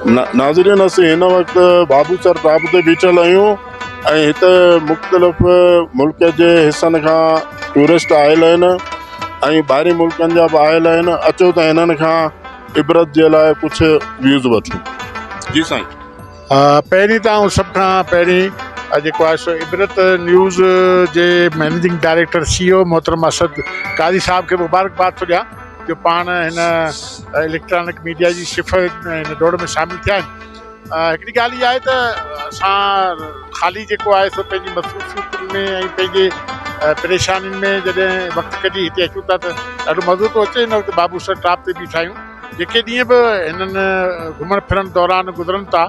नाज़रीन असीं हिन वक़्तु बाबूसर टाप ते बीठल आहियूं ऐं हिते मुख़्तलिफ़ मुल्क जे हिसनि खां टूरिस्ट आयल आहिनि ऐं ॿाहिरीं मुल्कनि जा बि आयल आहिनि। अचो त हिननि खां इबरत जे लाइ कुझु व्यूज़ वठूं। जी साईं। पहिरीं त आउं सभ खां पहिरीं जेको आहे सो इबरत न्यूज़ जे मैनेजिंग डायरेक्टर CEO मोहतरम असद क़ाज़ी साहब खे मुबारकबाद थो ॾियां जो पाण हिन इलेक्ट्रॉनिक मीडिया जी सिफ़त हिन दौड़ में शामिल थिया आहिनि। हिकिड़ी ॻाल्हि इहा आहे त असां ख़ाली जेको आहे सो पंहिंजी मसरूफ़ियतुनि में ऐं पंहिंजे परेशानियुनि में जॾहिं वक़्तु कढी हिते अचूं था त ॾाढो मज़ो थो अचे। हिन वक़्तु बाबूसर टाप ते बीठा आहियूं। जेके ॾींहं बि हिननि घुमण फिरण दौरान गुज़रनि था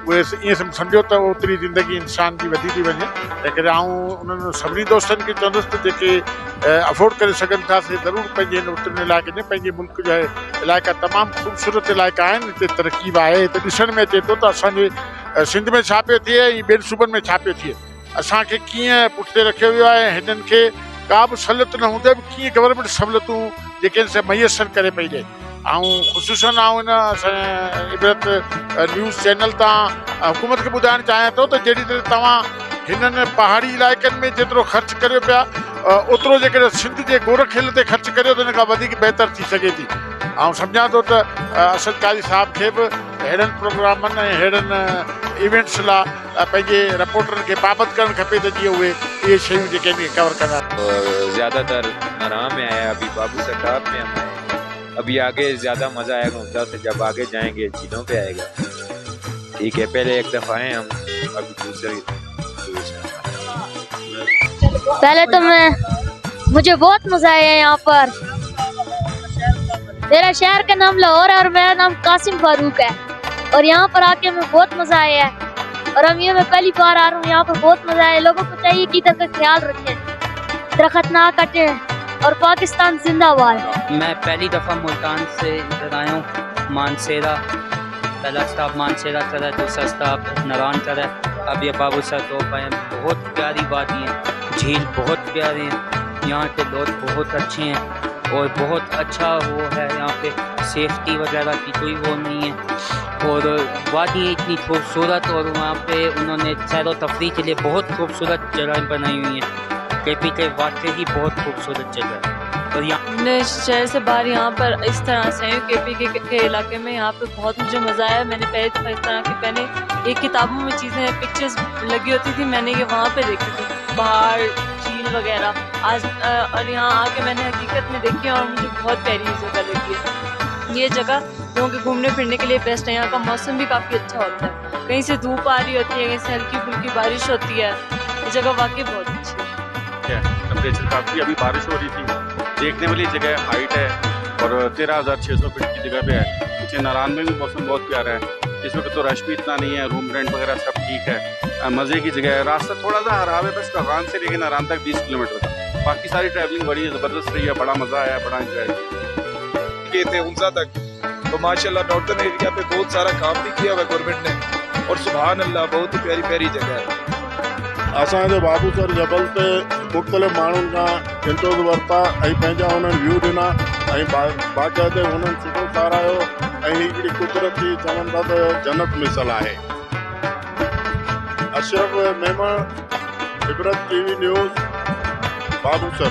उहे ईअं सम्झो त ओतिरी ज़िंदगी इंसान जी वधी थी वञे। तंहिं करे आउं उन्हनि सभिनी दोस्तनि खे चवंदुसि त जेके अफोर्ड करे सघनि था से ज़रूरु पंहिंजे हिन उतरनि इलाइक़े में पंहिंजे मुल्क जा इलाइक़ा तमामु ख़ूबसूरत इलाइक़ा आहिनि। हिते तरक़ी बि आहे। हिते ॾिसण में अचे थो त असांजे सिंध में छा पियो थिए ऐं ॿियनि सूबनि में छा पियो थिए। असांखे कीअं पुठिते रखियो वियो आहे। हिननि खे का बि सहूलियत न हूंदे बि कीअं गवर्नमेंट सहूलियतूं जेके आहिनि से मुयसरु करे पई ॾिए। ऐं ख़ुशूसन आउं हिन असांजे इबरत न्यूज़ चैनल तां हुकूमत खे ॿुधाइणु चाहियां थो त जहिड़ी तरह तव्हां हिननि पहाड़ी इलाइक़नि में जेतिरो ख़र्चु करियो पिया ओतिरो जेकॾहिं सिंध जे गोरखिल ते ख़र्चु करियो त हिन खां वधीक बहितर थी सघे थी। ऐं सम्झां थो त असद क़ाज़ी साहब खे बि अहिड़नि प्रोग्रामनि ऐं अहिड़नि इवेंट्स लाइ पंहिंजे रिपोर्टरनि खे पाबंद करणु खपे त जीअं उहे इहे शयूं जेके आहिनि कवर कंदा। ज़्यादातर आराम में आया, अभी बाबूसर टाप में हम आए। अभी आगे ज़्यादा मज़ा आएगा उधर से, जब आगे जाएंगे चीज़ों पे आएगा। ठीक है, पहले एक दफ़ा आए हम, अभी दूसरी। पहले तो मुझे बहुत मजा आया यहाँ पर। मेरा शहर का नाम लाहौर है और मेरा नाम कासिम फारूक है और यहाँ पर आके हमें बहुत मजा आया है। और मैं पहली बार आ रहा हूँ यहाँ पर, बहुत मजा आया। लोगों को चाहिए कि इधर का ख्याल रखें, दरख्त ना काटे और पाकिस्तान जिंदाबाद। मैं पहली दफ़ा मुल्तान से इधर आया हूँ। मानसेरा पहला स्टॉप मानसेरा चला, दूसरा स्टॉप नारायण चला, अब ये बाबूसर टॉप आए। बहुत प्यारी वादी है, झील बहुत प्यारे हैं, यहाँ के लोग बहुत अच्छे हैं और बहुत अच्छा वो है यहाँ पे, सेफ्टी वगैरह की कोई वो नहीं है। और वादी इतनी खूबसूरत और वहाँ पे उन्होंने सैर व तफरीह के लिए बहुत खूबसूरत जगह बनाई हुई हैं। केपी के वाकई ही बहुत खूबसूरत जगह है। और यहाँ शहर से बाहर यहाँ पर इस तरह से केपी के इलाके में यहाँ पे बहुत मुझे मज़ा आया। मैंने पहले दफ़ा इस तरह की पहले एक किताबों में चीज़ें पिक्चर्स लगी होती थी, मैंने ये वहाँ पे देखी थी, पहाड़ झील वगैरह। आज और यहाँ आके मैंने हकीकत में देखी और मुझे बहुत प्यारी जगह लगी है। ये जगह लोगों के घूमने फिरने के लिए बेस्ट है। यहाँ का मौसम भी काफ़ी अच्छा होता है, कहीं से धूप आ रही होती है, कहीं से हल्की फुल्की बारिश होती है। ये जगह वाकई बहुत अच्छी है। टेम्परेचर काफ़ी, अभी बारिश हो रही थी। देखने वाली जगह हाइट है और 13,600 फीट की जगह पे है। पीछे नारायण में भी मौसम बहुत प्यारा है। इस वक्त तो रश भी इतना नहीं है, रूम रेंट वगैरह सब ठीक है, मज़े की जगह है। रास्ता थोड़ा सा खराब है बस कगान से लेकर नारायण तक 20 किलोमीटर का। बाकी सारी ट्रैवलिंग बड़ी ज़बरदस्त रही है, बड़ा मज़ा आया, बड़ा इंजॉय किए थे उनसा तक। तो माशाल्लाह नॉर्थन एरिया पे बहुत सारा काम भी किया हुआ गवर्नमेंट ने और सुभान अल्लाह बहुत ही प्यारी प्यारी जगह है। असांजे बाबूसर जबल ते मुख़्तलिफ़ माण्हुनि खां इंटरव्यू वरिता ऐं पंहिंजा उन्हनि व्यू ॾिना ऐं बाक़ाइदे हुननि सुठो सारायो ऐं हिकिड़ी कुदरती चवनि था त जन्नत मिसल आहे। Ashraf Memon, Ibrat TV news, Babusar.